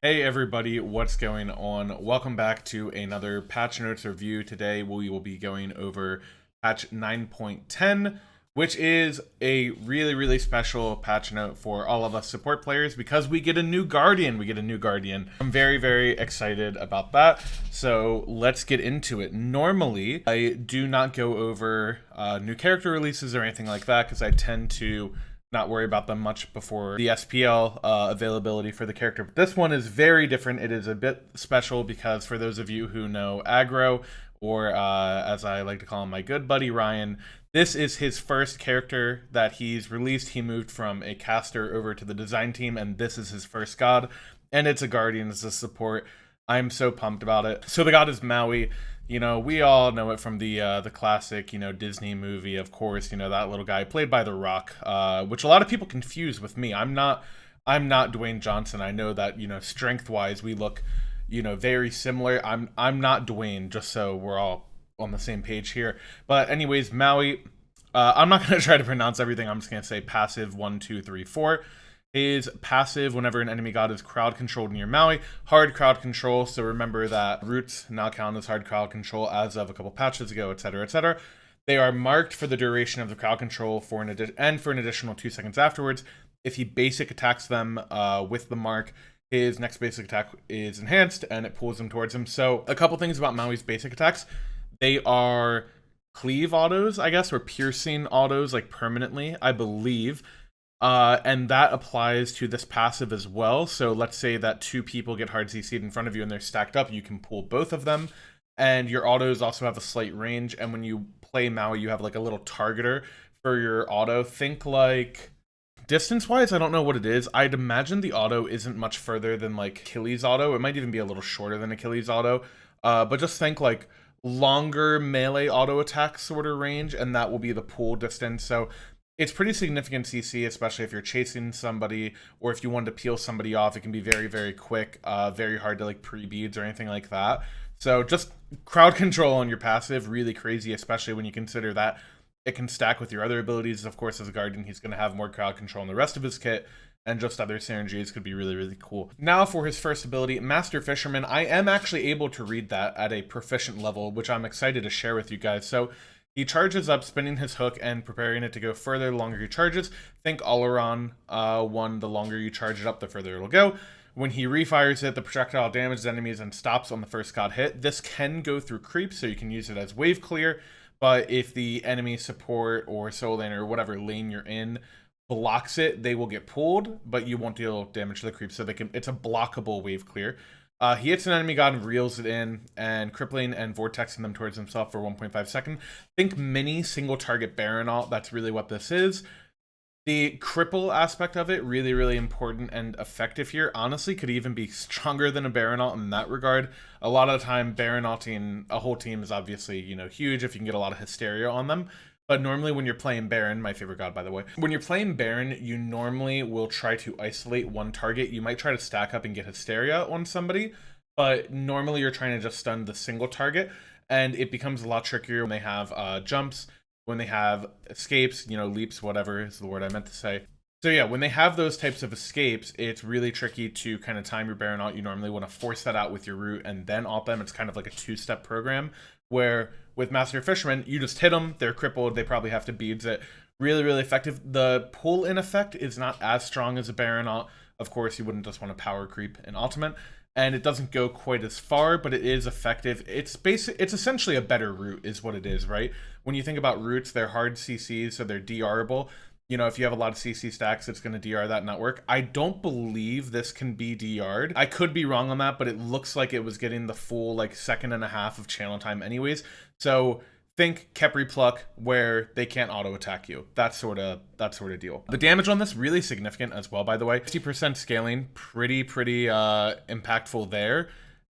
Hey everybody, what's going on? Welcome back to another patch notes review. Today we will be going over patch 9.10, which is a really special patch note for all of us support players because we get a new Guardian. I'm very excited about that. So let's get into it. Normally, I do not go over new character releases or anything like that because I tend to not worry about them much before the SPL availability for the character. But this one is very different. It is a bit special because for those of you who know Aggro, or as I like to call him, my good buddy Ryan, this is his first character that he's released. He moved from a caster over to the design team, and this is his first god. And it's a Guardian, it's a support. I'm so pumped about it. So the god is Maui. You know, we all know it from the classic, Disney movie, of course. You know, that little guy played by The Rock, which a lot of people confuse with me. I'm not Dwayne Johnson. I know that, strength-wise we look, very similar. I'm not Dwayne, just so we're all on the same page here. But anyways, Maui, I'm not going to try to pronounce everything. I'm just going to say passive 1, 2, 3, 4. Is passive whenever an enemy god is crowd controlled near Maui. Hard crowd control, so remember that roots now count as hard crowd control as of a couple patches ago, etc, etc. They are marked for the duration of the crowd control for an additional 2 seconds afterwards. If he basic attacks them with the mark, his next basic attack is enhanced and it pulls them towards him. So a couple things about Maui's basic attacks. They are cleave autos, I guess, or piercing autos, like permanently, I believe. And that applies to this passive as well. So let's say that two people get hard CC'd in front of you and they're stacked up. You can pull both of them. And your autos also have a slight range. And when you play Maui, you have like a little targeter for your auto. Think like distance-wise, I don't know what it is. I'd imagine the auto isn't much further than like Achilles' auto. It might even be a little shorter than Achilles' auto. But just think like longer melee auto attack sort of range, and that will be the pull distance. So it's pretty significant CC, especially if you're chasing somebody or if you want to peel somebody off. It can be very quick, very hard to like pre-beads or anything like that. So just crowd control on your passive, really crazy, especially when you consider that it can stack with your other abilities. Of course, as a Guardian, he's going to have more crowd control in the rest of his kit, and just other synergies could be really cool. Now for his first ability, Master Fisherman. I am actually able to read that at a proficient level, which I'm excited to share with you guys. So he charges up, spinning his hook and preparing it to go further the longer he charges. Think Oleron one, the longer you charge it up, the further it'll go. When he refires it, the projectile damages enemies and stops on the first god hit. This can go through creeps, so you can use it as wave clear, but if the enemy support or soul lane or whatever lane you're in blocks it, they will get pulled, but you won't deal damage to the creep, so it's a blockable wave clear. He hits an enemy god and reels it in, and crippling and vortexing them towards himself for 1.5 seconds. Think mini single target Baron ult. That's really what this is. The cripple aspect of it, really important and effective here. Honestly, could even be stronger than a Baron ult in that regard. A lot of the time, Baron ulting a whole team is obviously, huge if you can get a lot of hysteria on them. But normally when you're playing Baron, my favorite god by the way, when you're playing Baron, you normally will try to isolate one target. You might try to stack up and get Hysteria on somebody, but normally you're trying to just stun the single target, and it becomes a lot trickier when they have jumps, when they have escapes, leaps, whatever is the word I meant to say. So yeah, when they have those types of escapes, it's really tricky to kind of time your Baron ult. You normally want to force that out with your root and then ult them. It's kind of like a two-step program, where with Master Fisherman, you just hit them, they're crippled, they probably have to beads it. Really effective. The pull-in effect is not as strong as a Baron ult. Of course, you wouldn't just want to power creep in ultimate, and it doesn't go quite as far, but it is effective. It's essentially a better root is what it is, right? When you think about roots, they're hard CCs, so they're DR'able. If you have a lot of CC stacks, it's going to DR that network. I don't believe this can be DR'd. I could be wrong on that, but it looks like it was getting the full like second and a half of channel time anyways. So think Kepri Pluck, where they can't auto attack you. That sort of deal. The damage on this really significant as well, by the way. 50% scaling, pretty impactful there,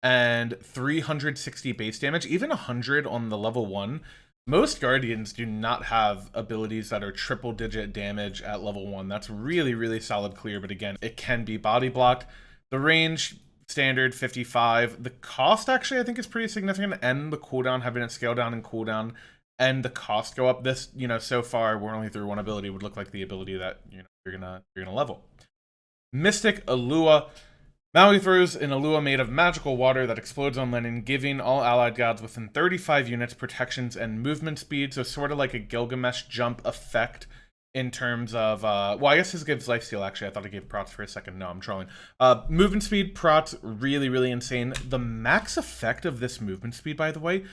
and 360 base damage, even 100 on the level 1. Most Guardians do not have abilities that are triple digit damage at level 1. That's really solid clear, but again, it can be body blocked. The range, standard 55. The cost actually I think is pretty significant, and the cooldown, having it scale down and cooldown, and the cost go up. This, so far we're only through one ability, would look like the ability that you're gonna level. Mystic Alua. Maui throws an Alua made of magical water that explodes on landing, giving all allied gods within 35 units protections and movement speed. So sort of like a Gilgamesh jump effect in terms of, well, I guess this gives lifesteal, actually. I thought it gave prots for a second. No, I'm trolling. Movement speed, prots, really, really insane. The max effect of this movement speed, by the way,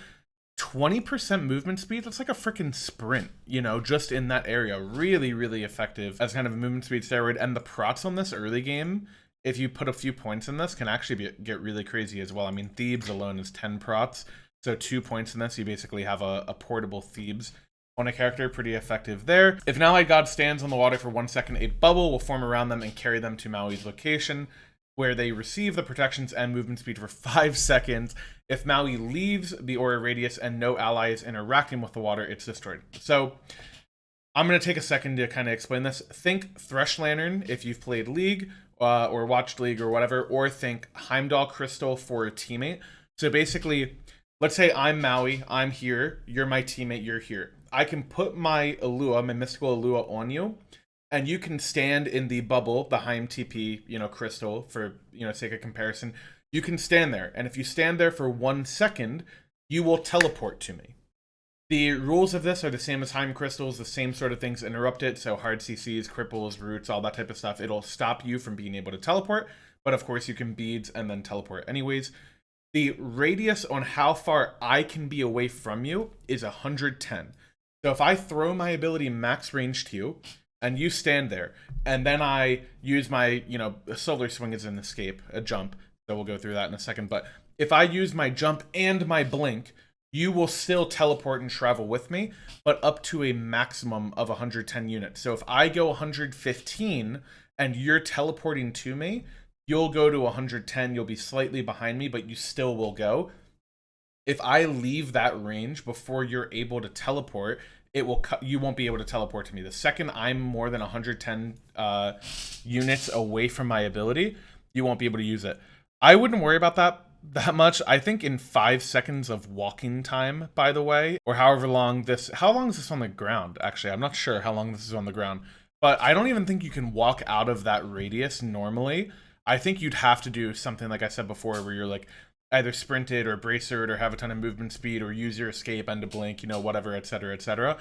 20% movement speed, that's like a freaking sprint, you know, just in that area. Really, really effective as kind of a movement speed steroid. And the prots on this early game, if you put a few points in this, can actually get really crazy as well. I mean, Thebes alone is 10 prots, so 2 points in this, you basically have a portable Thebes on a character. Pretty effective there. If an allied god stands on the water for 1 second, a bubble will form around them and carry them to Maui's location, where they receive the protections and movement speed for 5 seconds. If Maui leaves the aura radius and no ally is interacting with the water, it's destroyed. So I'm going to take a second to kind of explain this. Think Thresh Lantern if you've played League or watched League or whatever, or think Heimdall Crystal for a teammate. So basically, let's say I'm Maui, I'm here, you're my teammate, you're here. I can put my Alua, my mystical Alua on you, and you can stand in the bubble, the Heim TP, you know, crystal, for, you know, sake of comparison. You can stand there, and if you stand there for 1 second, you will teleport to me. The rules of this are the same as Heim crystals, the same sort of things interrupt it, so hard CCs, cripples, roots, all that type of stuff. It'll stop you from being able to teleport, but of course you can beads and then teleport anyways. The radius on how far I can be away from you is 110. So if I throw my ability max range to you, and you stand there, and then I use my, you know, solar swing is an escape, a jump, so we'll go through that in a second, but if I use my jump and my blink, you will still teleport and travel with me, but up to a maximum of 110 units. So if I go 115 and you're teleporting to me, you'll go to 110, you'll be slightly behind me, but you still will go. If I leave that range before you're able to teleport, you won't be able to teleport to me. The second I'm more than 110 units away from my ability, you won't be able to use it. I wouldn't worry about that much. I think in 5 seconds of walking time, by the way, or however long how long is this on the ground? Actually, I'm not sure how long this is on the ground, but I don't even think you can walk out of that radius normally. I think you'd have to do something like I said before, where you're like either sprinted or bracered or have a ton of movement speed or use your escape and to blink, you know, whatever, etc., etc.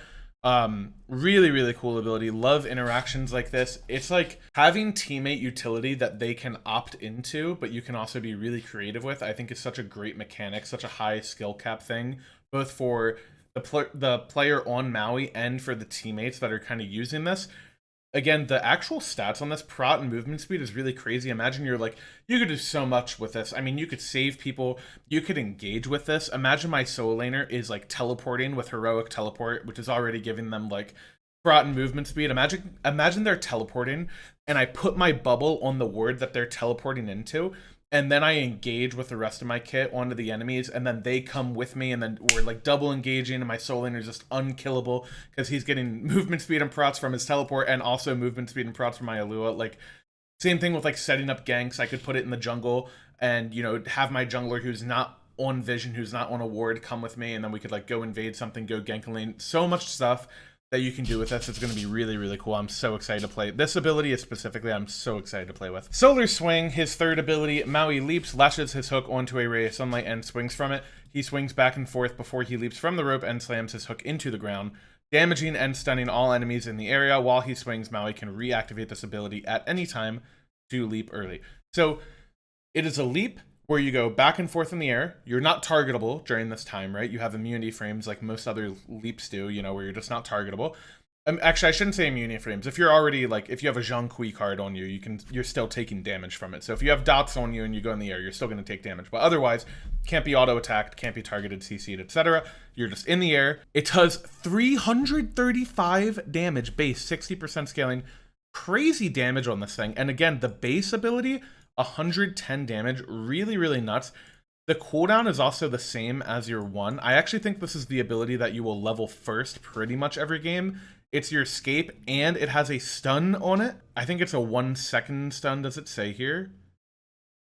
Really, really cool ability. Love interactions like this. It's like having teammate utility that they can opt into, but you can also be really creative with. I think is such a great mechanic, such a high skill cap thing, both for the player on Maui and for the teammates that are kind of using this. Again, the actual stats on this, prot and movement speed, is really crazy. Imagine you could do so much with this. I mean, you could save people, you could engage with this. Imagine my solo laner is like teleporting with heroic teleport, which is already giving them like prot and movement speed. Imagine they're teleporting and I put my bubble on the ward that they're teleporting into, and then I engage with the rest of my kit onto the enemies, and then they come with me, and then we're like double engaging, and my soul laner is just unkillable because he's getting movement speed and prots from his teleport, and also movement speed and prots from my Alua. Like, same thing with like setting up ganks. I could put it in the jungle, and, you know, have my jungler who's not on vision, who's not on a ward, come with me, and then we could like go invade something, go gank a lane. So much stuff that you can do with this. It's going to be really, really cool. I'm so excited to play. This ability is specifically, I'm so excited to play with. Solar Swing, his third ability. Maui leaps, lashes his hook onto a ray of sunlight, and swings from it. He swings back and forth before he leaps from the rope and slams his hook into the ground, damaging and stunning all enemies in the area. While he swings, Maui can reactivate this ability at any time to leap early. So it is a leap where you go back and forth in the air. You're not targetable during this time, right? You have immunity frames like most other leaps do, you know, where you're just not targetable. Actually, I shouldn't say immunity frames. If you're already like, if you have a Zhang Kui card on you, you're still taking damage from it. So if you have dots on you and you go in the air, you're still going to take damage. But otherwise, can't be auto attacked, can't be targeted, CC'd, etc. You're just in the air. It does 335 damage base, 60% scaling. Crazy damage on this thing. And again, the base ability, 110 damage, really, really nuts. The cooldown is also the same as your one. I actually think this is the ability that you will level first pretty much every game. It's your escape, and it has a stun on it. I think it's a 1 second stun, does it say here?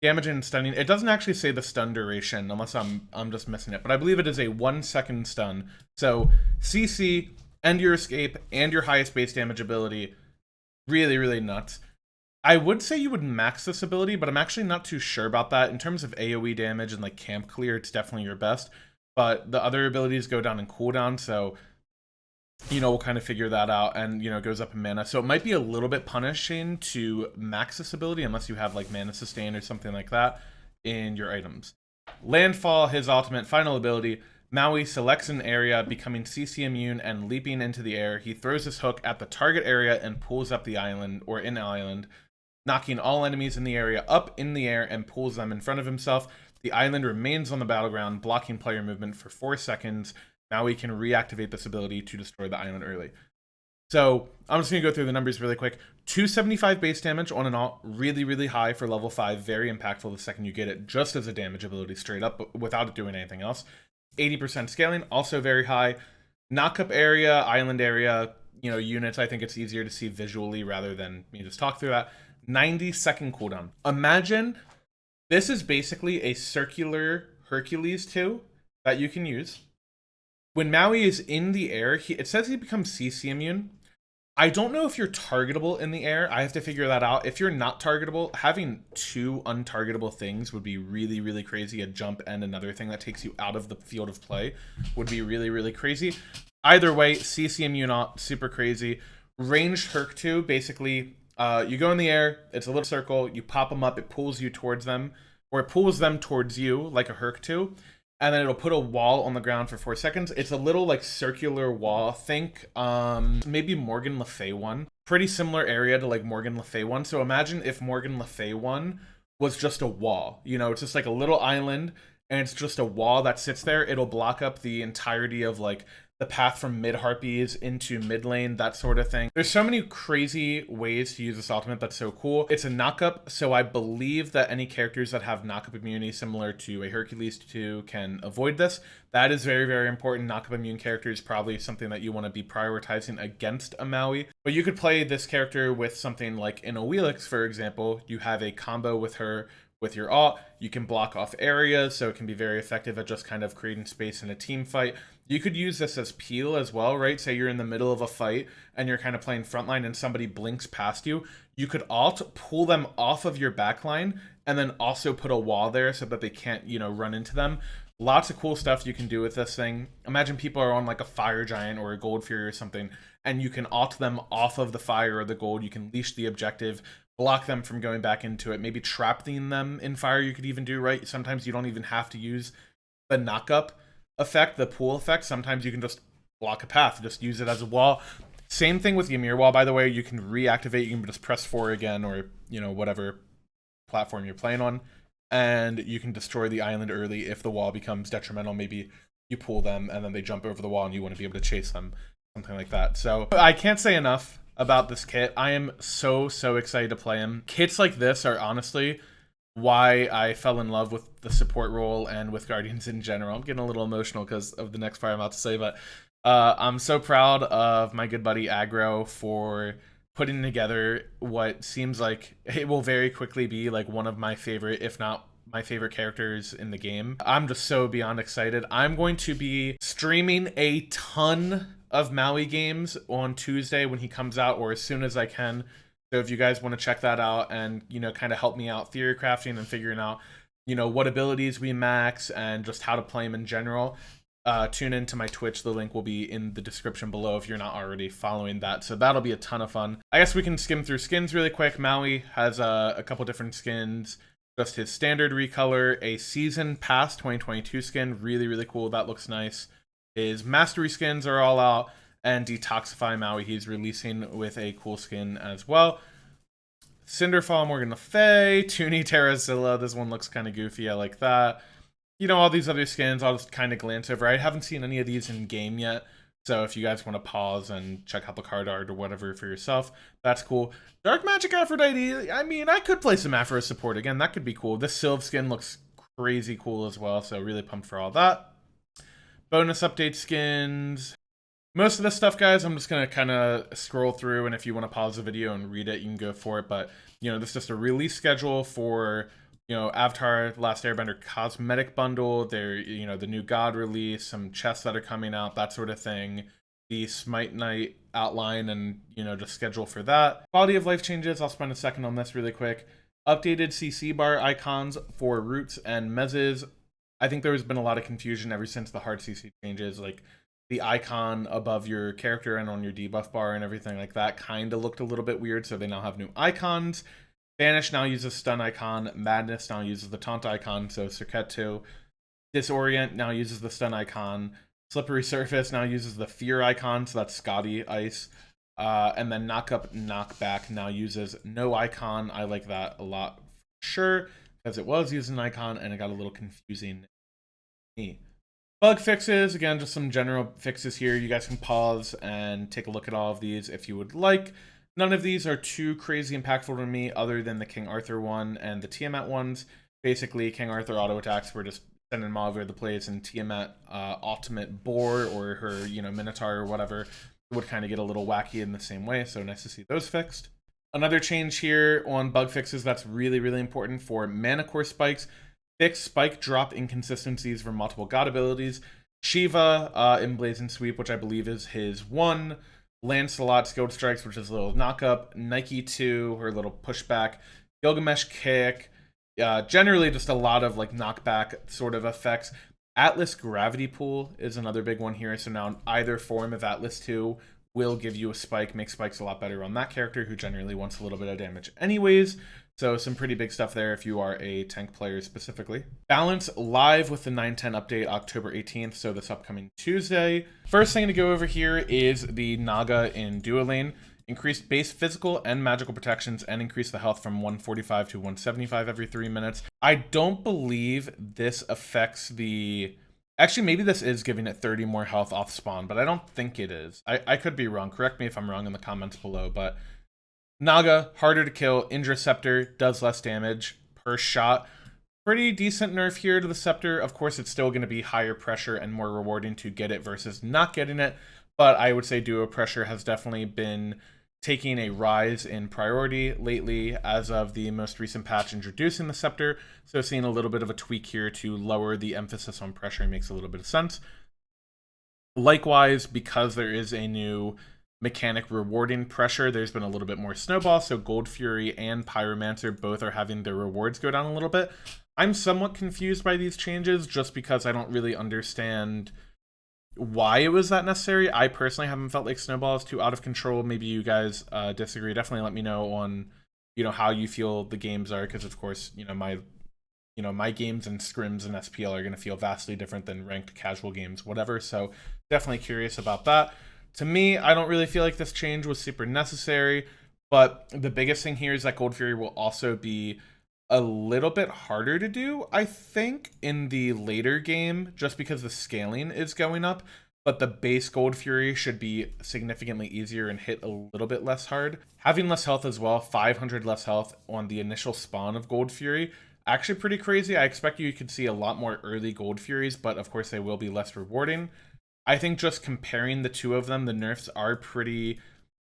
Damage and stunning. It doesn't actually say the stun duration, unless I'm just missing it, but I believe it is a 1 second stun. So CC and your escape and your highest base damage ability, really, really nuts. I would say you would max this ability, but I'm actually not too sure about that. In terms of AoE damage and like camp clear, it's definitely your best. But the other abilities go down in cooldown, so we'll kind of figure that out, and it goes up in mana. So it might be a little bit punishing to max this ability unless you have like mana sustain or something like that in your items. Landfall, his ultimate final ability. Maui selects an area, becoming CC immune and leaping into the air. He throws his hook at the target area and pulls up the island or in island, knocking all enemies in the area up in the air and pulls them in front of himself. The island remains on the battleground, blocking player movement for 4 seconds. Maui can reactivate this ability to destroy the island early. So I'm just going to go through the numbers really quick. 275 base damage on an alt, really, really high for level 5. Very impactful the second you get it, just as a damage ability straight up, but without it doing anything else. 80% scaling, also very high. Knock-up area, island area, units, I think it's easier to see visually rather than me just talk through that. 90-second cooldown. Imagine this is basically a circular Hercules 2 that you can use. When Maui is in the air, it says he becomes CC immune. I don't know if you're targetable in the air. I have to figure that out. If you're not targetable, having 2 untargetable things would be really, really crazy. A jump and another thing that takes you out of the field of play would be really, really crazy. Either way, CC immune, super crazy. Ranged Herc 2, basically, you go in the air, it's a little circle, you pop them up, it pulls you towards them, or it pulls them towards you, like a Herc 2. And then it'll put a wall on the ground for 4 seconds. It's a little like circular wall. Think maybe Morgan Le Fay one. Pretty similar area to like Morgan Le Fay one. So imagine if Morgan Le Fay one was just a wall. It's just like a little island and it's just a wall that sits there. It'll block up the entirety of like the path from mid harpies into mid lane, that sort of thing. There's so many crazy ways to use this ultimate that's so cool. It's a knockup, so I believe that any characters that have knockup immunity similar to a Hercules 2 can avoid this. That is very, very important. Knockup immune character is probably something that you want to be prioritizing against a Maui. But you could play this character with something like in a Wheelix, for example. You have a combo with her with your ult. You can block off areas, so it can be very effective at just kind of creating space in a team fight. You could use this as peel as well, right? Say you're in the middle of a fight and you're kind of playing frontline and somebody blinks past you. You could alt pull them off of your backline and then also put a wall there so that they can't, run into them. Lots of cool stuff you can do with this thing. Imagine people are on like a fire giant or a gold fury or something, and you can alt them off of the fire or the gold. You can leash the objective, block them from going back into it, maybe trapping them in fire you could even do, right? Sometimes you don't even have to use the knockup effect, the pool effect. Sometimes you can just block a path, just use it as a wall. Same thing with Ymir wall, by the way. You can reactivate, you can just press 4 again, or whatever platform you're playing on, and you can destroy the island early if the wall becomes detrimental. Maybe you pull them and then they jump over the wall and you want to be able to chase them, something like that. So I can't say enough about this kit. I am so excited to play him. Kits like this are honestly why I fell in love with the support role and with Guardians in general. I'm getting a little emotional because of the next part I'm about to say, but I'm so proud of my good buddy Aggro for putting together what seems like it will very quickly be like one of my favorite, if not my favorite characters in the game. I'm just so beyond excited. I'm going to be streaming a ton of Maui games on Tuesday when he comes out, or as soon as I can. So if you guys want to check that out and, kind of help me out theory crafting and figuring out, what abilities we max and just how to play them in general, tune into my Twitch. The link will be in the description below if you're not already following that. So that'll be a ton of fun. I guess we can skim through skins really quick. Maui has a couple different skins. Just his standard recolor, a Season Pass 2022 skin. Really, really cool. That looks nice. His mastery skins are all out. And Detoxify Maui, he's releasing with a cool skin as well. Cinderfall, Morgan Le Fay, Toonie, Terrazilla. This one looks kind of goofy. I like that. All these other skins, I'll just kind of glance over. I haven't seen any of these in game yet. So if you guys want to pause and check out the card art or whatever for yourself, that's cool. Dark Magic Aphrodite. I mean, I could play some Aphro support again. That could be cool. This Sylve skin looks crazy cool as well. So really pumped for all that. Bonus update skins. Most of this stuff, guys, I'm just going to kind of scroll through, and if you want to pause the video and read it, you can go for it. But, this is just a release schedule for, Avatar Last Airbender cosmetic bundle. There, the new God release, some chests that are coming out, that sort of thing. The Smite Night outline and, you know, just schedule for that. Quality of life changes, I'll spend a second on this really quick. Updated CC bar icons for roots and mezzes. I think there has been a lot of confusion ever since the hard CC changes. Like, the icon above your character and on your debuff bar and everything like that kind of looked a little bit weird, so they now have new icons. Banish now uses stun icon. Madness now uses the taunt icon, so Circuit 2. Disorient now uses the stun icon. Slippery Surface now uses the fear icon, so that's Scotty Ice. And then Knock Up, Knock Back now uses no icon. I like that a lot, for sure, because it was using an icon and it got a little confusing to me. Bug fixes, again, just some general fixes here. You guys can pause and take a look at all of these if you would like. None of these are too crazy impactful to me other than the King Arthur one and the Tiamat ones. Basically, King Arthur auto attacks were just sending them all over the place, and Tiamat ultimate boar or her, you know, Minotaur or whatever would kind of get a little wacky in the same way, so nice to see those fixed. Another change here on bug fixes that's really, really important for mana core spikes. Fix spike drop inconsistencies for multiple god abilities. Shiva in Blazing Sweep, which I believe is his 1. Lancelot Skilled Strikes, which is a little knock-up. Nike 2, her little pushback. Gilgamesh Kick. Generally just a lot of like knockback sort of effects. Atlas Gravity Pool is another big one here. So now either form of Atlas 2 will give you a spike, make spikes a lot better on that character who generally wants a little bit of damage anyways. So some pretty big stuff there if you are a tank player specifically. Balance live with the 9.10 update October 18th, so this upcoming Tuesday. First thing to go over here is the Naga in Dual Lane. Increased base physical and magical protections and increase the health from 145 to 175 every 3 minutes. I don't believe this affects the... Actually, maybe this is giving it 30 more health off spawn, but I don't think it is. I could be wrong. Correct me if I'm wrong in the comments below, but Naga, harder to kill. Indra Scepter does less damage per shot. Pretty decent nerf here to the Scepter. Of course, it's still going to be higher pressure and more rewarding to get it versus not getting it, but I would say duo pressure has definitely been taking a rise in priority lately as of the most recent patch introducing the Scepter, so seeing a little bit of a tweak here to lower the emphasis on pressure makes a little bit of sense. Likewise, because there is a new mechanic rewarding pressure, there's been a little bit more snowball, so Gold Fury and Pyromancer both are having their rewards go down a little bit. I'm somewhat confused by these changes just because I don't really understand why it was that necessary. I personally haven't felt like Snowball is too out of control. Maybe you guys disagree. Definitely let me know on, you know, how you feel the games are, because of course, my games and scrims and SPL are going to feel vastly different than ranked casual games, whatever. So definitely curious about that. To me, I don't really feel like this change was super necessary, but the biggest thing here is that Gold Fury will also be a little bit harder to do, I think, in the later game, just because the scaling is going up, but the base Gold Fury should be significantly easier and hit a little bit less hard. Having less health as well, 500 less health on the initial spawn of Gold Fury, actually pretty crazy. I expect you could see a lot more early Gold Furies, but of course they will be less rewarding. I think just comparing the two of them, the nerfs are pretty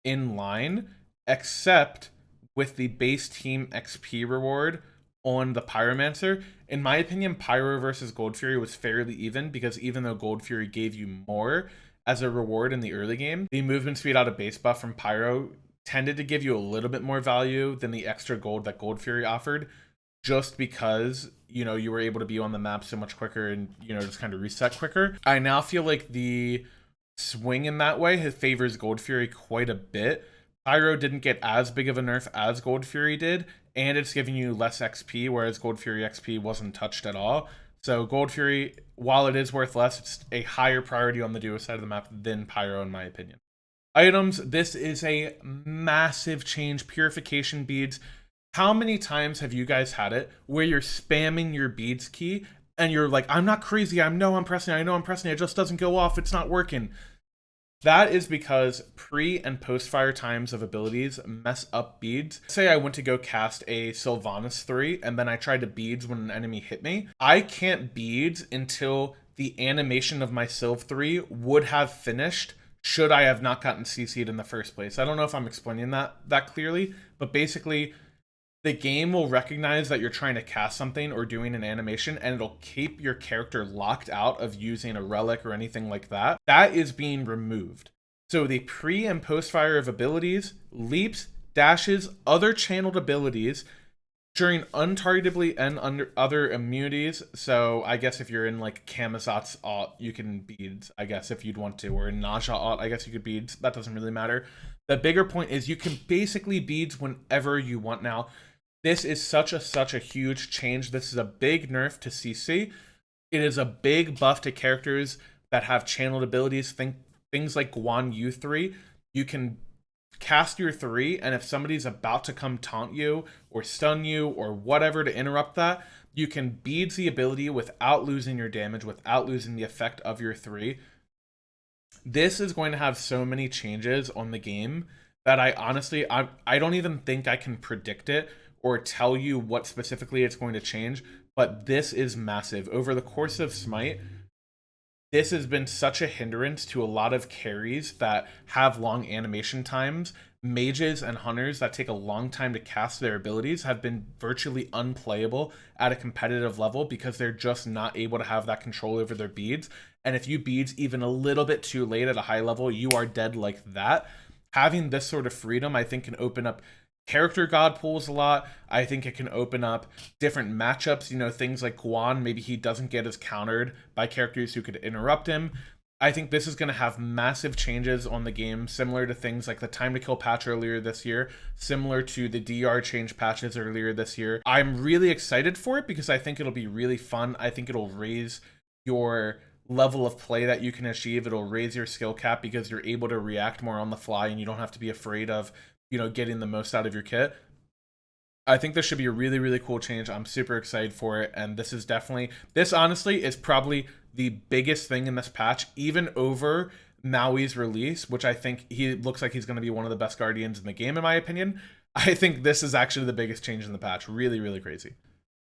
in line, except with the base team XP reward on the Pyromancer. In my opinion, Pyro versus Gold Fury was fairly even, because even though Gold Fury gave you more as a reward in the early game, the movement speed out of base buff from Pyro tended to give you a little bit more value than the extra gold that Gold Fury offered, just because, you know, you were able to be on the map so much quicker and, you know, just kind of reset quicker. I now feel like the swing in that way favors Gold Fury quite a bit. Pyro didn't get as big of a nerf as Gold Fury did, and it's giving you less XP, whereas Gold Fury XP wasn't touched at all. So Gold Fury, while it is worth less, it's a higher priority on the duo side of the map than Pyro, in my opinion. Items, this is a massive change. Purification beads. How many times have you guys had it where you're spamming your beads key and you're like, I'm not crazy, I know I'm pressing, it just doesn't go off, it's not working. That is because pre and post fire times of abilities mess up beads. Say I went to go cast a Sylvanas 3 and then I tried to beads when an enemy hit me. I can't beads until the animation of my Sylv 3 would have finished should I have not gotten CC'd in the first place. I don't know if I'm explaining that clearly, but basically the game will recognize that you're trying to cast something or doing an animation, and it'll keep your character locked out of using a relic or anything like that. That is being removed. So the pre and post fire of abilities, leaps, dashes, other channeled abilities during untargetably and under other immunities. So I guess if you're in like Camazot's alt, you can beads, I guess, if you'd want to, or in Naja alt, I guess you could beads. That doesn't really matter. The bigger point is you can basically beads whenever you want now. This is such a huge change. This is a big nerf to CC. It is a big buff to characters that have channeled abilities. Things like Guan U3. You can cast your 3, and if somebody's about to come taunt you or stun you or whatever to interrupt that, you can beads the ability without losing your damage, without losing the effect of your 3. This is going to have so many changes on the game that I honestly, I don't even think I can predict it or tell you what specifically it's going to change, but this is massive. Over the course of Smite, this has been such a hindrance to a lot of carries that have long animation times. Mages and hunters that take a long time to cast their abilities have been virtually unplayable at a competitive level because they're just not able to have that control over their beads. And if you beads even a little bit too late at a high level, you are dead like that. Having this sort of freedom, I think, can open up character god pools a lot. I think it can open up different matchups, you know, things like Guan, maybe he doesn't get as countered by characters who could interrupt him. I think this is going to have massive changes on the game, similar to things like the time to kill patch earlier this year, similar to the DR change patches earlier this year. I'm really excited for it because I think it'll be really fun. I think it'll raise your level of play that you can achieve. It'll raise your skill cap because you're able to react more on the fly and you don't have to be afraid of, you know, getting the most out of your kit. I think this should be a really cool change. I'm super excited for it, and this is definitely, this honestly is probably the biggest thing in this patch, even over Maui's release, which I think he looks like he's going to be one of the best guardians in the game, in my opinion. I think this is actually the biggest change in the patch. Really crazy.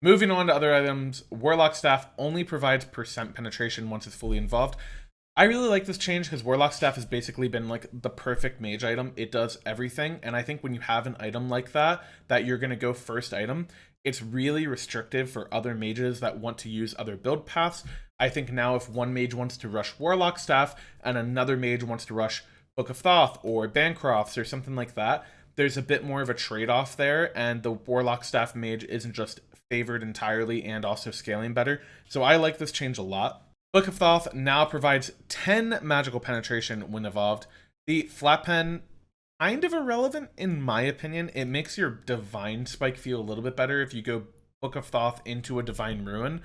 Moving on to other items, Warlock Staff only provides % penetration once it's fully involved. I really like this change because Warlock Staff has basically been like the perfect mage item. It does everything, and I think when you have an item like that you're going to go first item, it's really restrictive for other mages that want to use other build paths. I think now if one mage wants to rush Warlock Staff and another mage wants to rush Book of Thoth or Bancrofts or something like that, there's a bit more of a trade-off there, and the Warlock Staff mage isn't just favored entirely and also scaling better. So I like this change a lot. Book of Thoth now provides 10 magical penetration when evolved. The flat pen, kind of irrelevant in my opinion. It makes your divine spike feel a little bit better. If you go Book of Thoth into a divine ruin,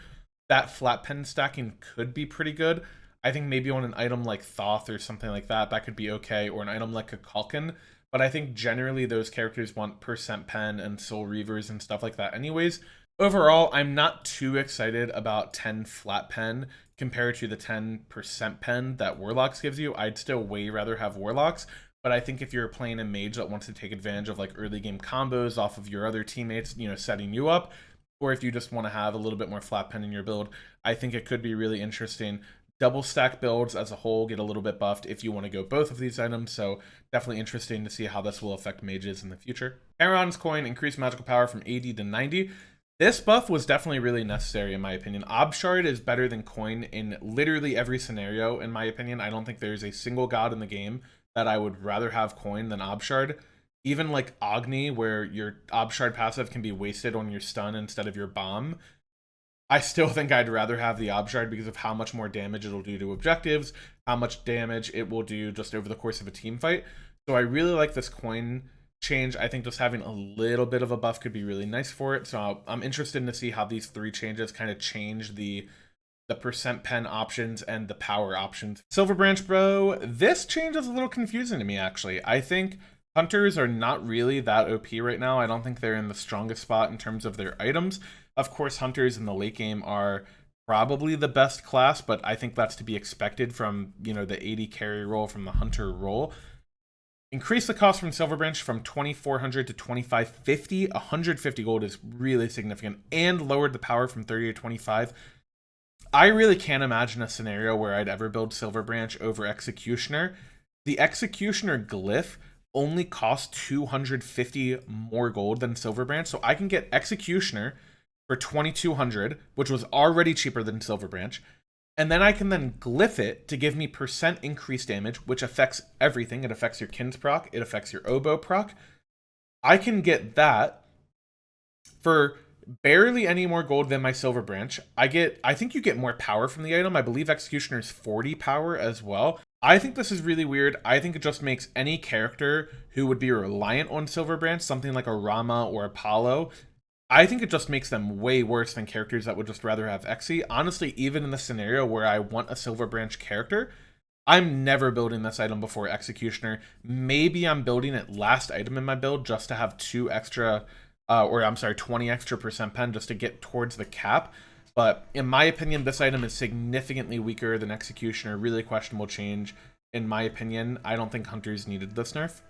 that flat pen stacking could be pretty good. I think maybe on an item like Thoth or something like that, that could be okay, or an item like a Kalkin. But I think generally those characters want % pen and soul reavers and stuff like that anyways. Overall, I'm not too excited about 10 flat pen compared to the 10% pen that Warlocks gives you. I'd still way rather have Warlocks, but I think if you're playing a mage that wants to take advantage of like early game combos off of your other teammates, you know, setting you up, or if you just want to have a little bit more flat pen in your build, I think it could be really interesting. Double stack builds as a whole get a little bit buffed if you want to go both of these items, so definitely interesting to see how this will affect mages in the future. Aaron's coin increased magical power from 80 to 90. This buff was definitely really necessary in my opinion. Obshard is better than coin in literally every scenario in my opinion. I don't think there's a single god in the game that I would rather have coin than Obshard. Even like Agni, where your Obshard passive can be wasted on your stun instead of your bomb, I still think I'd rather have the Obshard because of how much more damage it'll do to objectives, how much damage it will do just over the course of a team fight. So I really like this coin change. I think just having a little bit of a buff could be really nice for it. So I'm interested to see how these three changes kind of change the % pen options and the power options. Silver Branch Bro, this change is a little confusing to me actually. I think hunters are not really that OP right now. I don't think they're in the strongest spot in terms of their items. Of course, hunters in the late game are probably the best class, but I think that's to be expected from, you know, the 80 carry role from the hunter role. Increase the cost from Silver Branch from 2,400 to 2,550. 150 gold is really significant, and lowered the power from 30 to 25. I really can't imagine a scenario where I'd ever build Silver Branch over Executioner. The Executioner glyph only costs 250 more gold than Silver Branch, so I can get Executioner for 2,200, which was already cheaper than Silver Branch, And then I can then glyph it to give me percent increased damage, which affects everything. It affects your Kin's proc, it affects your Oboe proc. I can get that for barely any more gold than my Silver Branch. I think you get more power from the item. I believe Executioner's 40 power as well. I think this is really weird. I think it just makes any character who would be reliant on Silver Branch, something like a Rama or Apollo, I think it just makes them way worse than characters that would just rather have Xe. Honestly, even in the scenario where I want a Silver Branch character, I'm never building this item before Executioner. Maybe I'm building it last item in my build just to have 20 extra percent pen just to get towards the cap. But in my opinion, this item is significantly weaker than Executioner. Really questionable change. In my opinion, I don't think Hunters needed this nerf.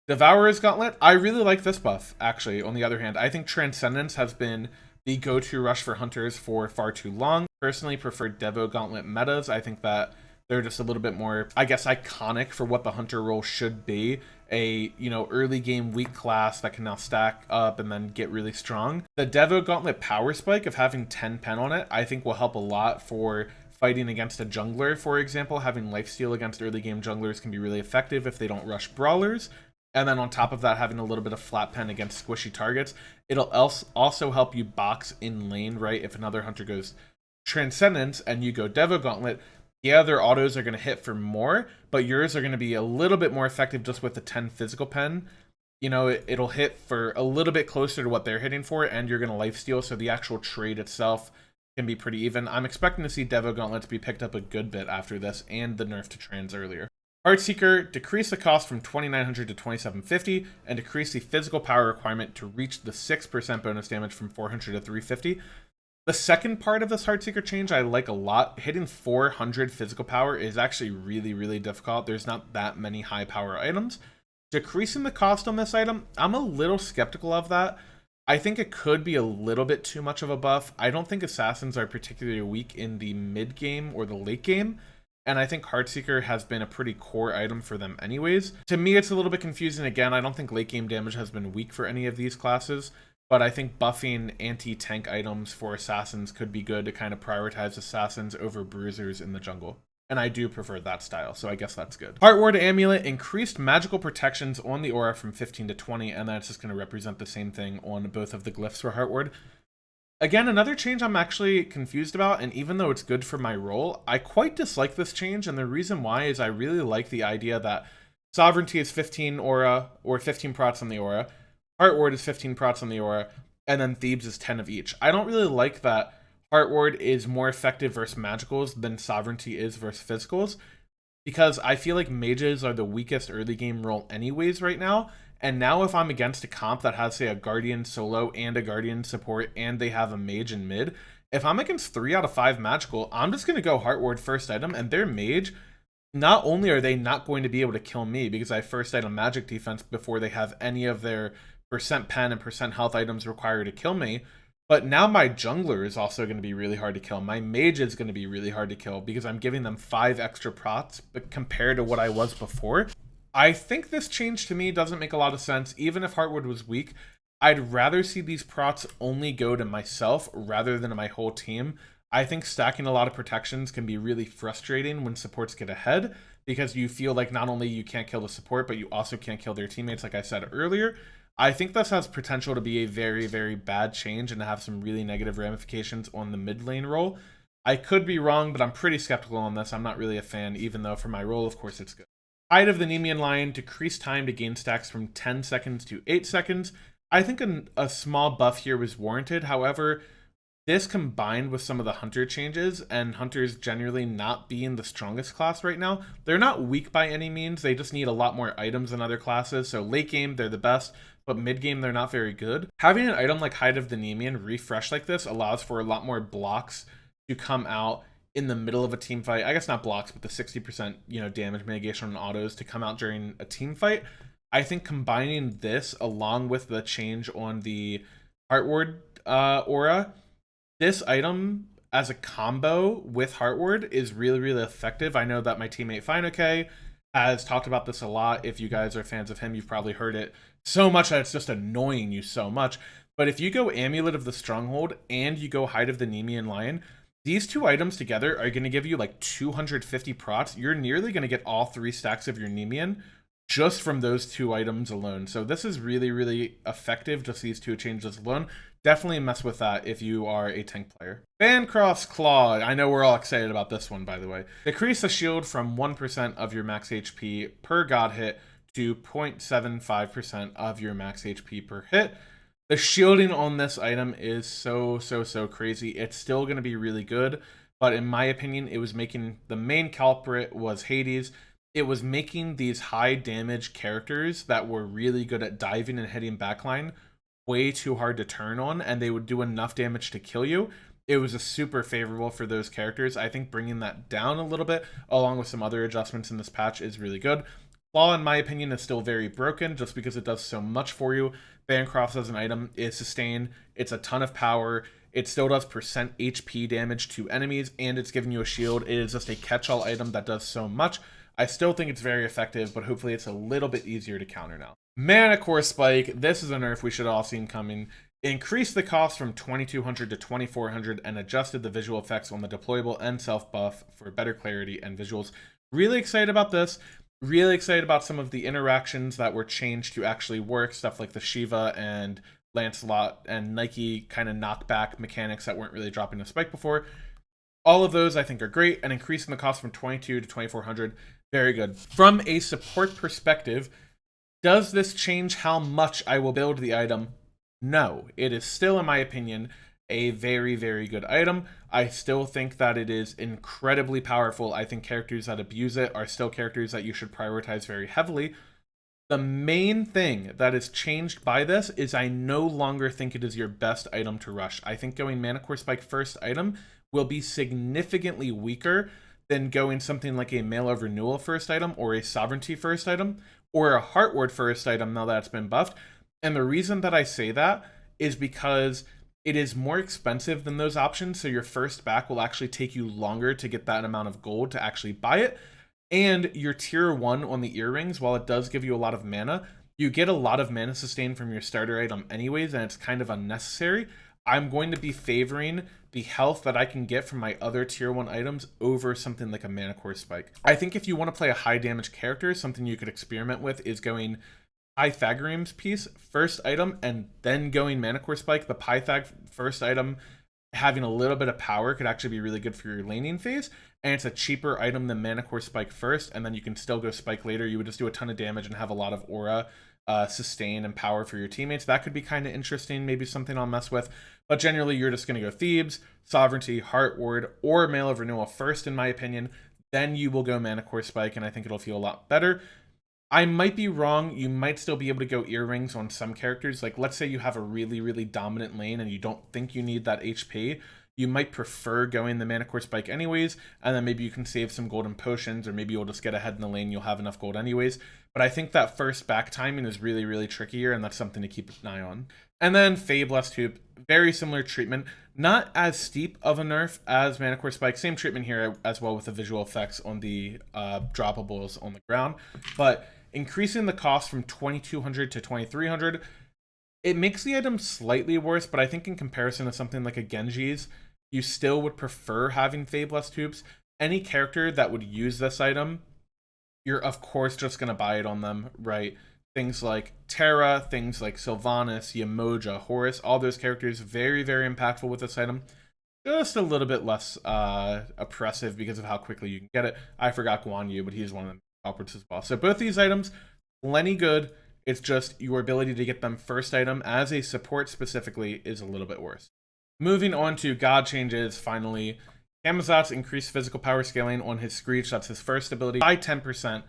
Devourer's Gauntlet, I really like this buff, actually. On the other hand, I think Transcendence has been the go-to rush for Hunters for far too long. Personally prefer Devo Gauntlet metas. I think that they're just a little bit more, I guess, iconic for what the Hunter role should be. A, early game weak class that can now stack up and then get really strong. The Devo Gauntlet power spike of having 10 pen on it, I think will help a lot for fighting against a jungler, for example. Having lifesteal against early game junglers can be really effective if they don't rush brawlers. And then on top of that, having a little bit of flat pen against squishy targets. It'll also help you box in lane, right? If another Hunter goes Transcendence and you go Devo Gauntlet, yeah, their autos are going to hit for more, but yours are going to be a little bit more effective just with the 10 physical pen. It'll hit for a little bit closer to what they're hitting for, and you're going to lifesteal, so the actual trade itself can be pretty even. I'm expecting to see Devo Gauntlets be picked up a good bit after this, and the nerf to Trans earlier. Heartseeker, decrease the cost from 2,900 to 2,750, and decrease the physical power requirement to reach the 6% bonus damage from 400 to 350. The second part of this Heartseeker change I like a lot. Hitting 400 physical power is actually really, really difficult. There's not that many high power items. Decreasing the cost on this item, I'm a little skeptical of that. I think it could be a little bit too much of a buff. I don't think Assassins are particularly weak in the mid game or the late game. And I think Heartseeker has been a pretty core item for them anyways. To me, it's a little bit confusing. Again, I don't think late game damage has been weak for any of these classes, but I think buffing anti-tank items for Assassins could be good to kind of prioritize Assassins over Bruisers in the jungle. And I do prefer that style, so I guess that's good. Heartward Amulet increased magical protections on the aura from 15 to 20, and then it's just going to represent the same thing on both of the glyphs for Heartward. Again, another change I'm actually confused about, and even though it's good for my role, I quite dislike this change, and the reason why is I really like the idea that Sovereignty is 15 aura, or 15 prots on the aura, Heartward is 15 prots on the aura, and then Thebes is 10 of each. I don't really like that Heartward is more effective versus magicals than Sovereignty is versus physicals, because I feel like mages are the weakest early game role anyways right now. And now if I'm against a comp that has, say, a Guardian solo and a Guardian support, and they have a mage in mid, if I'm against 3 out of 5 magical, I'm just going to go Heartward first item, and their mage, not only are they not going to be able to kill me because I first item magic defense before they have any of their percent pen and percent health items required to kill me, but now my jungler is also going to be really hard to kill. My mage is going to be really hard to kill because I'm giving them 5 extra prots but compared to what I was before. I think this change to me doesn't make a lot of sense. Even if Heartwood was weak, I'd rather see these prots only go to myself rather than to my whole team. I think stacking a lot of protections can be really frustrating when supports get ahead because you feel like not only you can't kill the support, but you also can't kill their teammates, like I said earlier. I think this has potential to be a very, very bad change and to have some really negative ramifications on the mid lane role. I could be wrong, but I'm pretty skeptical on this. I'm not really a fan, even though for my role, of course, it's good. Hide of the Nemean Lion, decrease time to gain stacks from 10 seconds to 8 seconds. I think a small buff here was warranted. However, this combined with some of the Hunter changes, and Hunters generally not being the strongest class right now, they're not weak by any means. They just need a lot more items than other classes. So late game, they're the best, but mid game, they're not very good. Having an item like Hide of the Nemean refresh like this allows for a lot more blocks to come out in the middle of a team fight. I guess not blocks, but the 60% damage mitigation on autos to come out during a team fight. I think combining this along with the change on the Heartward aura, this item as a combo with Heartward is really, really effective. I know that my teammate FineOK has talked about this a lot. If you guys are fans of him, you've probably heard it so much that it's just annoying you so much. But if you go Amulet of the Stronghold and you go Hide of the Nemean Lion, These two items together are going to give you like 250 prots. You're nearly going to get all 3 stacks of your Nemean just from those 2 items alone. So this is really, really effective, just these 2 changes alone. Definitely mess with that if you are a tank player. Bancroft's Claw. I know we're all excited about this one, by the way. Decrease the shield from 1% of your max HP per god hit to 0.75% of your max HP per hit. The shielding on this item is so crazy. It's still going to be really good, but in my opinion, it was making the main culprit was Hades. It was making these high damage characters that were really good at diving and hitting backline way too hard to turn on, and they would do enough damage to kill you. It was a super favorable for those characters. I think bringing that down a little bit, along with some other adjustments in this patch, is really good. Claw, in my opinion, is still very broken just because it does so much for you. Bancroft as an item is sustained. It's a ton of power. It still does percent HP damage to enemies, and it's giving you a shield. It is just a catch-all item that does so much. I still think it's very effective, but hopefully it's a little bit easier to counter now. Mana Core Spike. This is a nerf we should all seen coming. Increased the cost from 2200 to 2400 and adjusted the visual effects on the deployable and self buff for better clarity and visuals. Really excited about this. Really excited about some of the interactions that were changed to actually work. Stuff like the Shiva and Lancelot and Nike kind of knockback mechanics that weren't really dropping a spike before. All of those I think are great, and increasing the cost from 22 to 2400, very good. From a support perspective, does this change how much I will build the item? No. It is still, in my opinion, a very good item. I still think that it is incredibly powerful. I think characters that abuse it are still characters that you should prioritize very heavily. The main thing that is changed by this is I no longer think it is your best item to rush. I think going Mana Core Spike first item will be significantly weaker than going something like a Mail of Renewal first item or a Sovereignty first item or a Heart Ward first item now that it's been buffed. And the reason that I say that is because it is more expensive than those options, so your first back will actually take you longer to get that amount of gold to actually buy it. And your tier 1 on the earrings, while it does give you a lot of mana, you get a lot of mana sustain from your starter item anyways, and it's kind of unnecessary. I'm going to be favoring the health that I can get from my other tier 1 items over something like a Mana Core Spike. I think if you want to play a high damage character, something you could experiment with is going Pythagorean's Piece first item and then going Mana Core Spike. The Pythag first item having a little bit of power could actually be really good for your laning phase, and it's a cheaper item than Mana Core Spike first, and then you can still go Spike later. You would just do a ton of damage and have a lot of aura, sustain, and power for your teammates. That could be kind of interesting, maybe something I'll mess with, but generally you're just going to go Thebes, Sovereignty, Heart Ward, or Mail of Renewal first, in my opinion. Then you will go Mana Core Spike, and I think it'll feel a lot better. I might be wrong. You might still be able to go earrings on some characters. Like, let's say you have a really dominant lane and you don't think you need that HP. You might prefer going the Mana Core Spike anyways, and then maybe you can save some golden potions, or maybe you'll just get ahead in the lane. You'll have enough gold anyways. But I think that first back timing is really trickier, and that's something to keep an eye on. And then Fabless Hoop, very similar treatment. Not as steep of a nerf as Mana Core Spike. Same treatment here as well with the visual effects on the droppables on the ground. But increasing the cost from 2200 to 2300, it makes the item slightly worse, but I think in comparison to something like a Genji's, you still would prefer having Fabless Hoops. Any character that would use this item, you're of course just going to buy it on them, right? Things like Terra, things like Sylvanas, Yamoja, Horus, all those characters, very impactful with this item. Just a little bit less oppressive because of how quickly you can get it. I forgot Guan Yu, but he's one of them culprits as well. So both these items, plenty good. It's just your ability to get them first item as a support specifically is a little bit worse. Moving on to God Changes, finally. Camazot's increased physical power scaling on his Screech, that's his first ability, by 10%.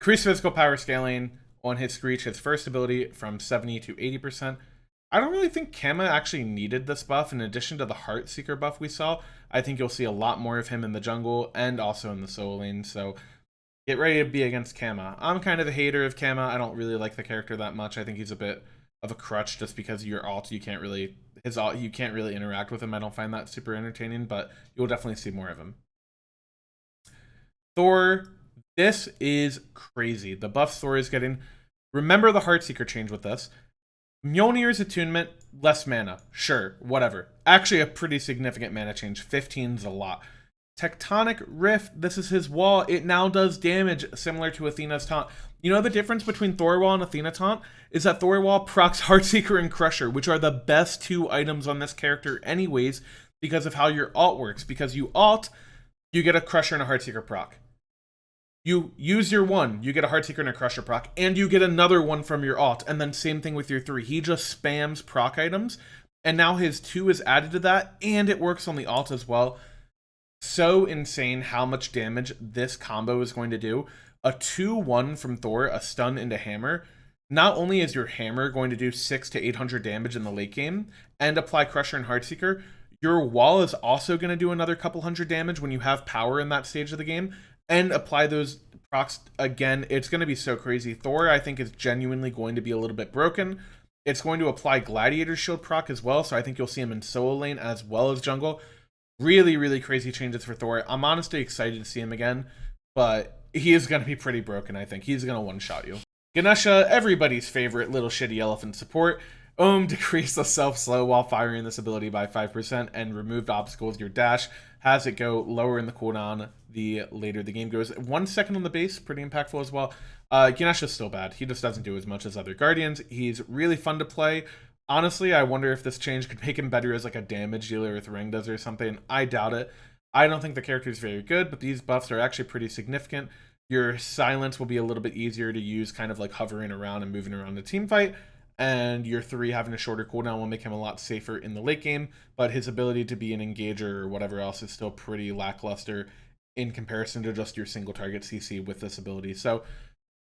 Increased physical power scaling on his Screech, his first ability, from 70 to 80%. I don't really think Kama actually needed this buff. In addition to the Heartseeker buff we saw, I think you'll see a lot more of him in the jungle and also in the solo lane, so get ready to be against Kama. I'm kind of a hater of Kama. I don't really like the character that much. I think he's a bit of a crutch just because your alt, you can't really interact with him. I don't find that super entertaining, but you'll definitely see more of him. Thor, this is crazy. The buffs Thor is getting. Remember the Heartseeker change with this. Mjolnir's attunement, less mana. Sure, whatever. Actually, a pretty significant mana change. 15's a lot. Tectonic Rift, this is his wall. It now does damage similar to Athena's taunt. You know the difference between Thorwall and Athena taunt is that Thorwall procs Heartseeker and Crusher, which are the best 2 items on this character anyways because of how your alt works. Because you alt, you get a Crusher and a Heartseeker proc. You use your 1, you get a Heartseeker and a Crusher proc, and you get another one from your alt, and then same thing with your 3. He just spams proc items, and now his 2 is added to that, and it works on the alt as well. So insane how much damage this combo is going to do. A 2-1 from Thor, a stun into hammer. Not only is your hammer going to do 600 to 800 damage in the late game, and apply Crusher and Heartseeker, your wall is also going to do another couple hundred damage when you have power in that stage of the game, and apply those procs again. It's going to be so crazy. Thor, I think, is genuinely going to be a little bit broken. It's going to apply Gladiator Shield proc as well, so I think you'll see him in solo lane as well as jungle. Really, really crazy changes for Thor. I'm honestly excited to see him again, but he is going to be pretty broken, I think. He's going to one-shot you. Ganesha, everybody's favorite little shitty elephant support. Decrease the self-slow while firing this ability by 5% and removed obstacles your dash. Has it go lower in the cooldown the later the game goes. 1 second on the base, pretty impactful as well. Ganesha's still bad. He just doesn't do as much as other Guardians. He's really fun to play. Honestly, I wonder if this change could make him better as like a damage dealer with Ring does or something. I doubt it. I don't think the character is very good, but these buffs are actually pretty significant. Your silence will be a little bit easier to use, kind of like hovering around and moving around the team fight. And your 3 having a shorter cooldown will make him a lot safer in the late game, but his ability to be an engager or whatever else is still pretty lackluster in comparison to just your single target CC with this ability. So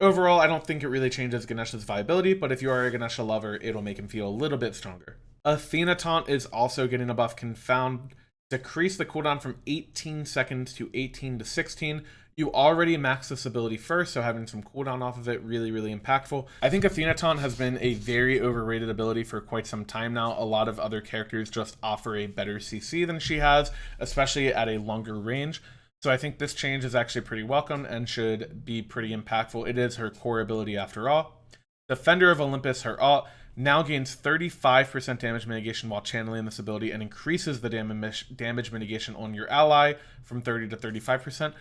overall, I don't think it really changes Ganesha's viability, but if you are a Ganesha lover, it'll make him feel a little bit stronger. Athena taunt is also getting a buff. Confound. Decrease the cooldown from 18 seconds to 18 to 16. You already maxed this ability first, so having some cooldown off of it, really, really impactful. I think Athena taunt has been a very overrated ability for quite some time now. A lot of other characters just offer a better CC than she has, especially at a longer range. So I think this change is actually pretty welcome and should be pretty impactful. It is her core ability after all. Defender of Olympus, her alt, now gains 35% damage mitigation while channeling this ability and increases the damage mitigation on your ally from 30 to 35%.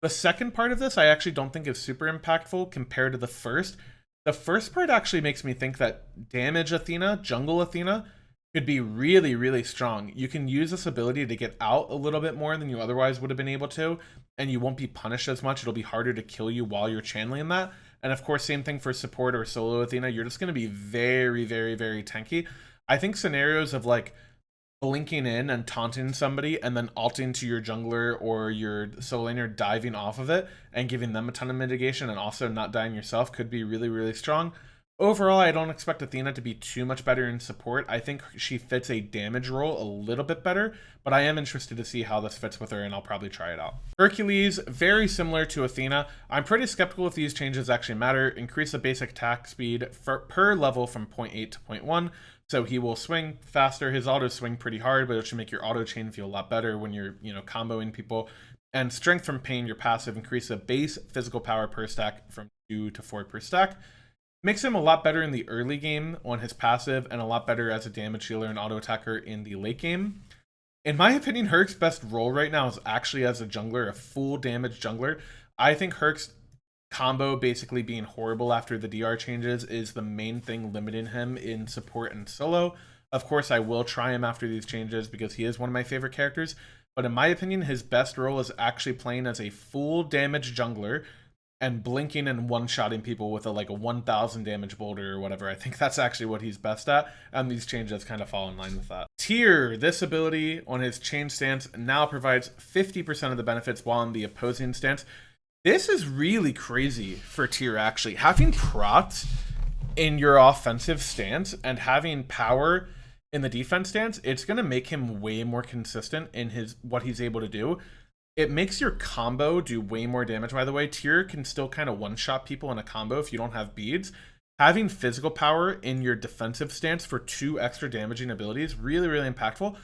The second part of this I actually don't think is super impactful compared to the first. The first part actually makes me think that damage Athena, jungle Athena, could be really, really strong. You can use this ability to get out a little bit more than you otherwise would have been able to, and you won't be punished as much. It'll be harder to kill you while you're channeling that. And of course, same thing for support or solo Athena. You're just going to be very, very, very tanky. I think scenarios of like blinking in and taunting somebody and then alting to your jungler or your solo laner diving off of it and giving them a ton of mitigation and also not dying yourself could be really, really strong. Overall, I don't expect Athena to be too much better in support. I think she fits a damage role a little bit better, but I am interested to see how this fits with her, and I'll probably try it out. Hercules, very similar to Athena. I'm pretty skeptical if these changes actually matter. Increase the basic attack speed per level from 0.8 to 0.1, so he will swing faster. His auto swing pretty hard, but it should make your auto chain feel a lot better when you're, comboing people. And strength from pain, your passive, increase the base physical power per stack from 2 to 4 per stack. Makes him a lot better in the early game on his passive and a lot better as a damage dealer and auto attacker in the late game. In my opinion, Herc's best role right now is actually as a jungler, a full damage jungler. I think Herc's combo basically being horrible after the DR changes is the main thing limiting him in support and solo. Of course, I will try him after these changes because he is one of my favorite characters. But in my opinion, his best role is actually playing as a full damage jungler and blinking and one-shotting people with a 1,000 damage boulder or whatever. I think that's actually what he's best at, and these changes kind of fall in line with that. Tyr, this ability on his chain stance now provides 50% of the benefits while in the opposing stance. This is really crazy for Tyr, actually. Having procs in your offensive stance and having power in the defense stance, it's going to make him way more consistent in what he's able to do. It makes your combo do way more damage, by the way. Tyr can still kind of one-shot people in a combo if you don't have beads. Having physical power in your defensive stance for 2 extra damaging abilities, really, really impactful.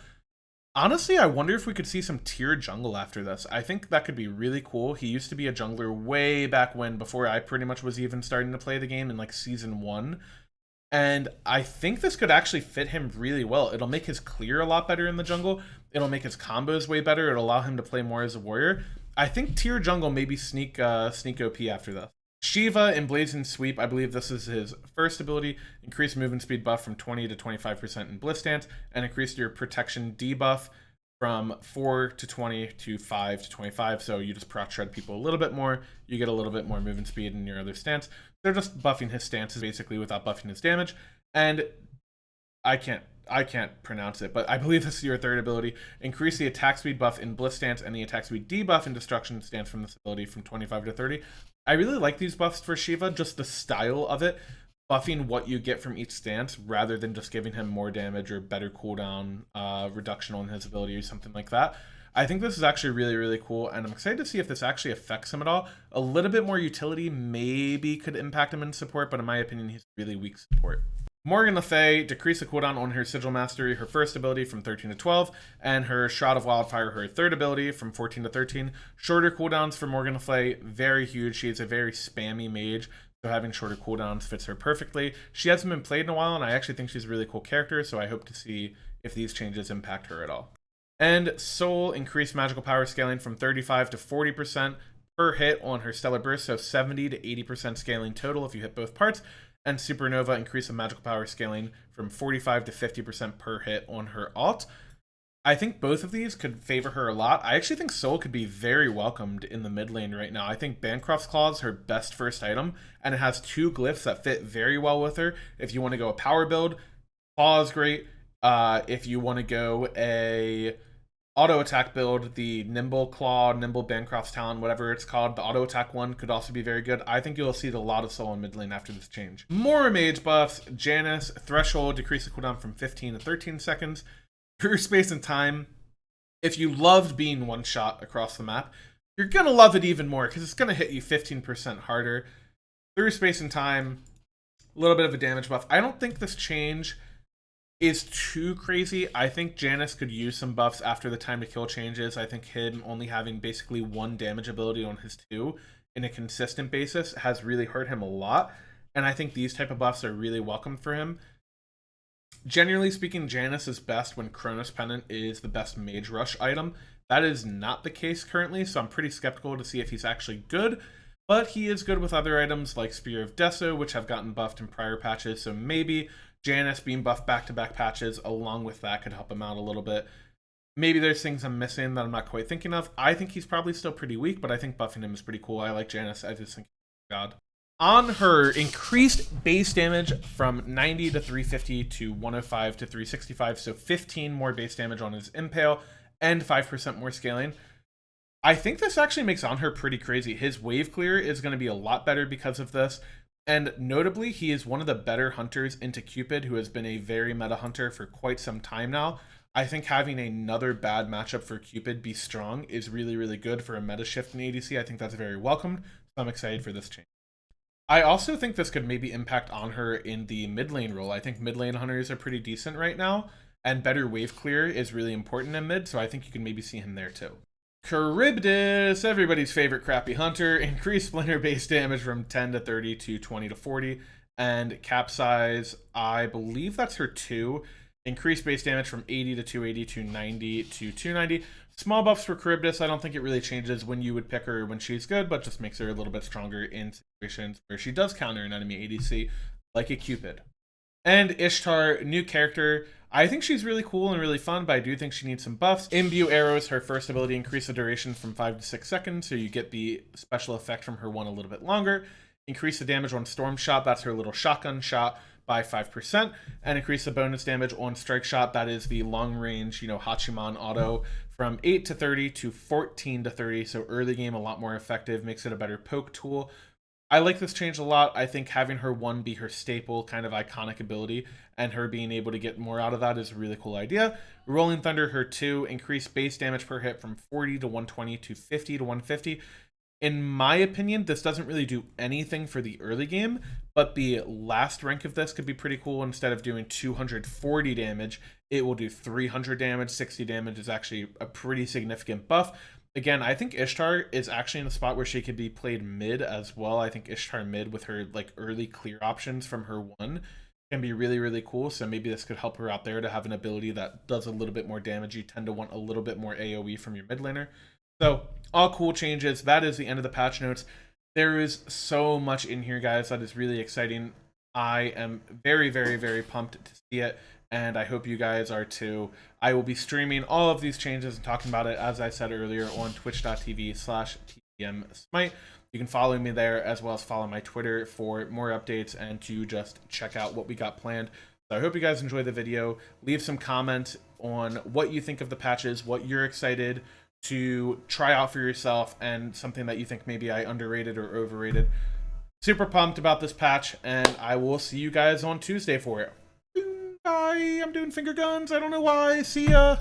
Honestly, I wonder if we could see some Tyr jungle after this. I think that could be really cool. He used to be a jungler way back when, before I pretty much was even starting to play the game in Season 1. And I think this could actually fit him really well. It'll make his clear a lot better in the jungle. It'll make his combos way better. It'll allow him to play more as a warrior. I think tier jungle maybe sneak OP after this. Shiva in Blazing Sweep, I believe this is his first ability. Increase movement speed buff from 20 to 25% in Bliss Stance, and increase your protection debuff from 4 to 20 to 5 to 25. So you just proc shred people a little bit more. You get a little bit more movement speed in your other stance. They're just buffing his stances basically without buffing his damage. And I can't pronounce it, but I believe this is your third ability. Increase the attack speed buff in Bliss Stance and the attack speed debuff in Destruction Stance from this ability from 25 to 30. I really like these buffs for Shiva, just the style of it, buffing what you get from each stance rather than just giving him more damage or better cooldown reduction on his ability or something like that. I think this is actually really, really cool, and I'm excited to see if this actually affects him at all. A little bit more utility maybe could impact him in support, but in my opinion, he's really weak support. Morgan Le Fay, decrease the cooldown on her Sigil Mastery, her first ability from 13 to 12, and her Shroud of Wildfire, her third ability from 14 to 13. Shorter cooldowns for Morgan Le Fay, very huge. She is a very spammy mage, so having shorter cooldowns fits her perfectly. She hasn't been played in a while, and I actually think she's a really cool character, so I hope to see if these changes impact her at all. And Soul, increased magical power scaling from 35 to 40% per hit on her Stellar Burst, so 70 to 80% scaling total if you hit both parts. And Supernova, increase the magical power scaling from 45 to 50% per hit on her alt. I think both of these could favor her a lot. I actually think Soul could be very welcomed in the mid lane right now. I think Bancroft's Claw is her best first item, and it has two glyphs that fit very well with her. If you want to go a power build, Claw is great. If you want to go a auto attack build, the Nimble Claw, Nimble Bancroft's Talon, whatever it's called, the auto attack one could also be very good. I think you'll see a lot of Soul in mid lane after this change. More mage buffs. Janice, Threshold, decrease the cooldown from 15 to 13 seconds. Through Space and Time, if you loved being one shot across the map, you're gonna love it even more because it's gonna hit you 15% harder. Through Space and Time, a little bit of a damage buff. I don't think this change is too crazy. I think Janice could use some buffs after the time to kill changes. I think him only having basically one damage ability on his two in a consistent basis has really hurt him a lot. And I think these type of buffs are really welcome for him. Generally speaking, Janice is best when Chronos Pendant is the best mage rush item. That is not the case currently, so I'm pretty skeptical to see if he's actually good. But he is good with other items like Spear of Deso, which have gotten buffed in prior patches, so maybe Janice being buffed back-to-back patches along with that could help him out a little bit. Maybe there's things I'm missing that I'm not quite thinking of. I think he's probably still pretty weak, but I think buffing him is pretty cool. I like Janice. I just think he's God. On her, increased base damage from 90 to 350 to 105 to 365, so 15 more base damage on his Impale and 5% more scaling. I think this actually makes on her pretty crazy. His wave clear is going to be a lot better because of this. And notably, he is one of the better hunters into Cupid, who has been a very meta hunter for quite some time now. I think having another bad matchup for Cupid be strong is really, really good for a meta shift in ADC. I think that's very welcomed, so I'm excited for this change. I also think this could maybe impact on her in the mid lane role. I think mid lane hunters are pretty decent right now, and better wave clear is really important in mid, so I think you can maybe see him there too. Charybdis, everybody's favorite crappy hunter, increased splinter base damage from 10 to 30 to 20 to 40, and Capsize, I believe that's her 2. Increased base damage from 80 to 280 to 90 to 290. Small buffs for Charybdis. I don't think it really changes when you would pick her when she's good, but just makes her a little bit stronger in situations where she does counter an enemy ADC, like a Cupid. And Ishtar, new character. I think she's really cool and really fun, but I do think she needs some buffs. Imbue Arrows, her first ability, increase the duration from 5 to 6 seconds, so you get the special effect from her one a little bit longer. Increase the damage on Storm Shot, that's her little shotgun shot, by 5%, and increase the bonus damage on Strike Shot, that is the long range, Hachiman auto, from 8 to 30 to 14 to 30, so early game a lot more effective, makes it a better poke tool. I like this change a lot. I think having her 1 be her staple kind of iconic ability and her being able to get more out of that is a really cool idea. Rolling Thunder, her 2, increase base damage per hit from 40 to 120 to 50 to 150. In my opinion, this doesn't really do anything for the early game, but the last rank of this could be pretty cool. Instead of doing 240 damage, it will do 300 damage. 60 damage is actually a pretty significant buff. Again, I think Ishtar is actually in a spot where she could be played mid as well. I think Ishtar mid with her early clear options from her 1 can be really, really cool. So maybe this could help her out there to have an ability that does a little bit more damage. You tend to want a little bit more AoE from your mid laner. So all cool changes. That is the end of the patch notes. There is so much in here, guys, that is really exciting. I am very, very, very pumped to see it, and I hope you guys are too. I will be streaming all of these changes and talking about it, as I said earlier, on twitch.tv/TPM Smite. You can follow me there, as well as follow my Twitter for more updates and to just check out what we got planned. So I hope you guys enjoy the video. Leave some comments on what you think of the patches, what you're excited to try out for yourself, and something that you think maybe I underrated or overrated. Super pumped about this patch, and I will see you guys on Tuesday for it. Bye. I'm doing finger guns. I don't know why. See ya.